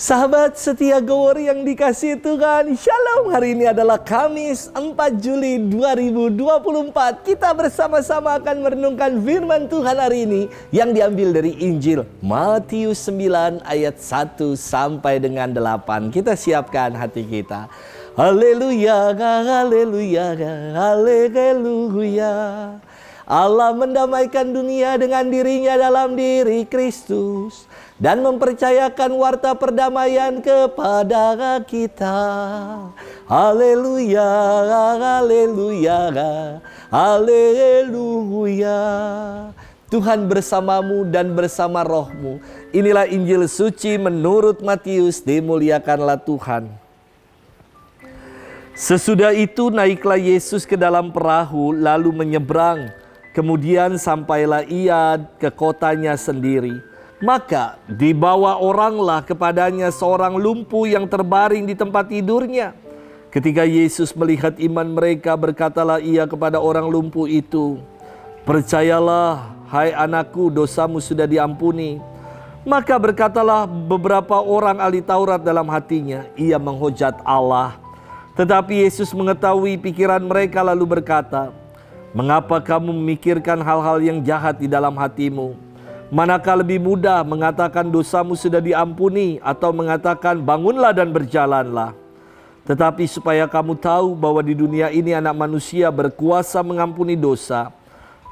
Sahabat setia Gowori yang dikasihi Tuhan, Shalom. Hari ini adalah Kamis 4 Juli 2024. Kita bersama-sama akan merenungkan firman Tuhan hari ini yang diambil dari Injil Matius 9 ayat 1 sampai dengan 8. Kita siapkan hati kita. Haleluya, haleluya, haleluya. Allah mendamaikan dunia dengan dirinya dalam diri Kristus dan mempercayakan warta perdamaian kepada kita. Haleluya, haleluya, haleluya. Tuhan bersamamu dan bersama rohmu. Inilah Injil suci menurut Matius, dimuliakanlah Tuhan. Sesudah itu naiklah Yesus ke dalam perahu lalu menyeberang. Kemudian sampailah ia ke kotanya sendiri. Maka dibawa oranglah kepadanya seorang lumpuh yang terbaring di tempat tidurnya. Ketika Yesus melihat iman mereka, berkatalah ia kepada orang lumpuh itu, "Percayalah, hai anakku, dosamu sudah diampuni." Maka berkatalah beberapa orang ahli Taurat dalam hatinya, "Ia menghujat Allah." Tetapi Yesus mengetahui pikiran mereka lalu berkata, "Mengapa kamu memikirkan hal-hal yang jahat di dalam hatimu? Manakah lebih mudah mengatakan dosamu sudah diampuni atau mengatakan bangunlah dan berjalanlah? Tetapi supaya kamu tahu bahwa di dunia ini anak manusia berkuasa mengampuni dosa."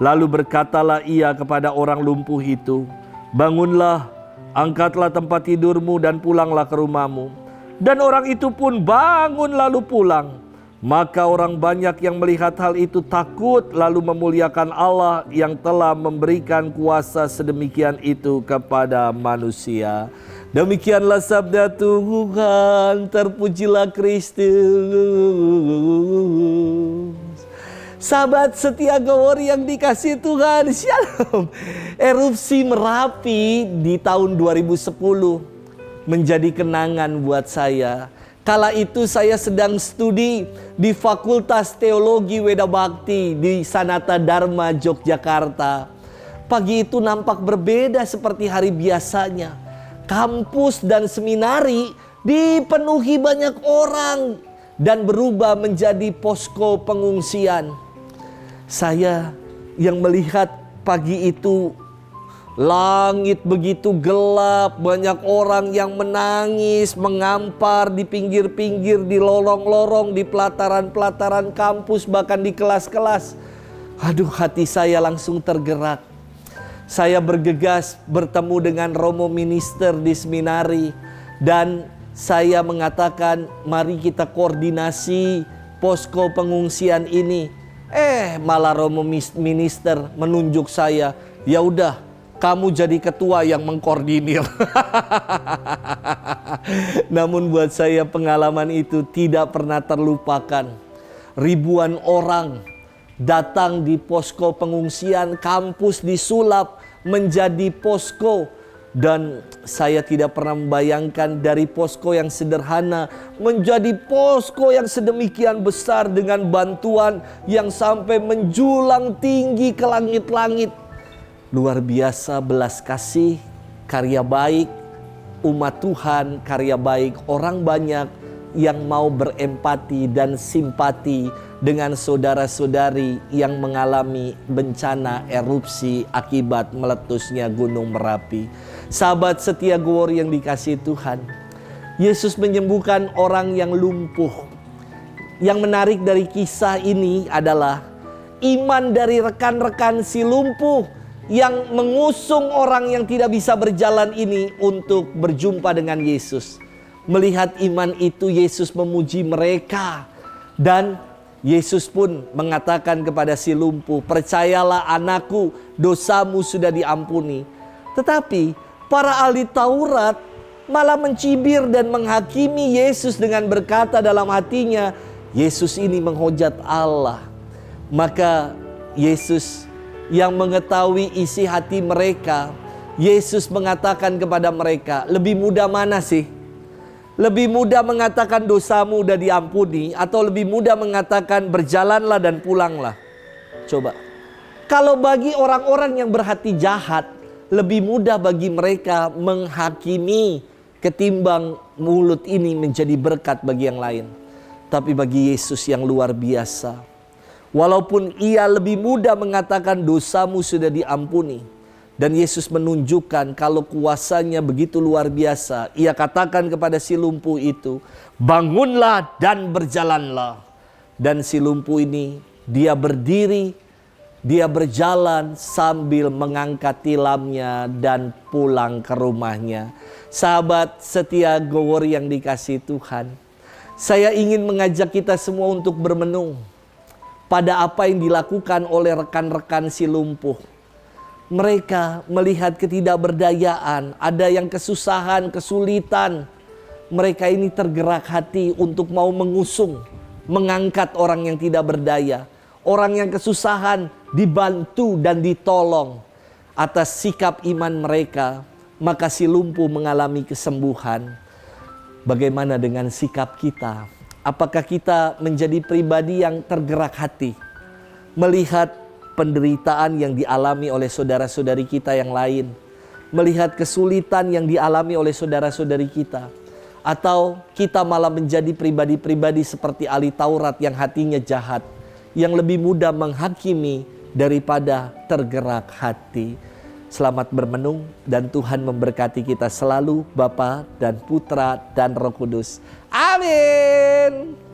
Lalu berkatalah ia kepada orang lumpuh itu, "Bangunlah, angkatlah tempat tidurmu dan pulanglah ke rumahmu." Dan orang itu pun bangun lalu pulang. Maka orang banyak yang melihat hal itu takut lalu memuliakan Allah yang telah memberikan kuasa sedemikian itu kepada manusia. Demikianlah sabda Tuhan, terpujilah Kristus. Sahabat setia Gowori yang dikasihi Tuhan, Shalom. Erupsi Merapi di tahun 2010 menjadi kenangan buat saya. Kala itu saya sedang studi di Fakultas Teologi Weda Bakti di Sanata Dharma, Yogyakarta. Pagi itu nampak berbeda seperti hari biasanya. Kampus dan seminari dipenuhi banyak orang dan berubah menjadi posko pengungsian. Saya yang melihat pagi itu, langit begitu gelap, banyak orang yang menangis, mengampar di pinggir-pinggir, di lorong-lorong, di pelataran-pelataran kampus, bahkan di kelas-kelas. Aduh, hati saya langsung tergerak. Saya bergegas bertemu dengan romo minister di seminari dan saya mengatakan, "Mari kita koordinasi posko pengungsian ini." Malah romo minister menunjuk saya, "Ya udah, kamu jadi ketua yang mengkoordinir." Namun buat saya pengalaman itu tidak pernah terlupakan. Ribuan orang datang di posko pengungsian, kampus disulap menjadi posko. Dan saya tidak pernah membayangkan dari posko yang sederhana menjadi posko yang sedemikian besar dengan bantuan yang sampai menjulang tinggi ke langit-langit. Luar biasa belas kasih, karya baik, umat Tuhan, karya baik orang banyak yang mau berempati dan simpati dengan saudara-saudari yang mengalami bencana erupsi akibat meletusnya Gunung Merapi. Sahabat setia Gowori yang dikasihi Tuhan, Yesus menyembuhkan orang yang lumpuh. Yang menarik dari kisah ini adalah iman dari rekan-rekan si lumpuh yang mengusung orang yang tidak bisa berjalan ini untuk berjumpa dengan Yesus. Melihat iman itu, Yesus memuji mereka. Dan Yesus pun mengatakan kepada si lumpuh, "Percayalah anakku, dosamu sudah diampuni." Tetapi para ahli Taurat malah mencibir dan menghakimi Yesus dengan berkata dalam hatinya, "Yesus ini menghujat Allah." Maka Yesus yang mengetahui isi hati mereka, Yesus mengatakan kepada mereka, lebih mudah mana sih? Lebih mudah mengatakan dosamu udah diampuni atau lebih mudah mengatakan berjalanlah dan pulanglah? Coba. Kalau bagi orang-orang yang berhati jahat, lebih mudah bagi mereka menghakimi ketimbang mulut ini menjadi berkat bagi yang lain. Tapi bagi Yesus yang luar biasa, walaupun ia lebih mudah mengatakan dosamu sudah diampuni, dan Yesus menunjukkan kalau kuasanya begitu luar biasa. Ia katakan kepada si lumpuh itu, bangunlah dan berjalanlah. Dan si lumpuh ini, dia berdiri, dia berjalan sambil mengangkat tilamnya dan pulang ke rumahnya. Sahabat setia Gowor yang dikasihi Tuhan, saya ingin mengajak kita semua untuk bermenung pada apa yang dilakukan oleh rekan-rekan si lumpuh. Mereka melihat ketidakberdayaan, ada yang kesusahan, kesulitan. Mereka ini tergerak hati untuk mau mengusung, mengangkat orang yang tidak berdaya. Orang yang kesusahan dibantu dan ditolong. Atas sikap iman mereka, maka si lumpuh mengalami kesembuhan. Bagaimana dengan sikap kita? Apakah kita menjadi pribadi yang tergerak hati melihat penderitaan yang dialami oleh saudara-saudari kita yang lain, melihat kesulitan yang dialami oleh saudara-saudari kita, atau kita malah menjadi pribadi-pribadi seperti ahli Taurat yang hatinya jahat, yang lebih mudah menghakimi daripada tergerak hati. Selamat bermenung dan Tuhan memberkati kita selalu, Bapa dan Putra dan Roh Kudus. Amin.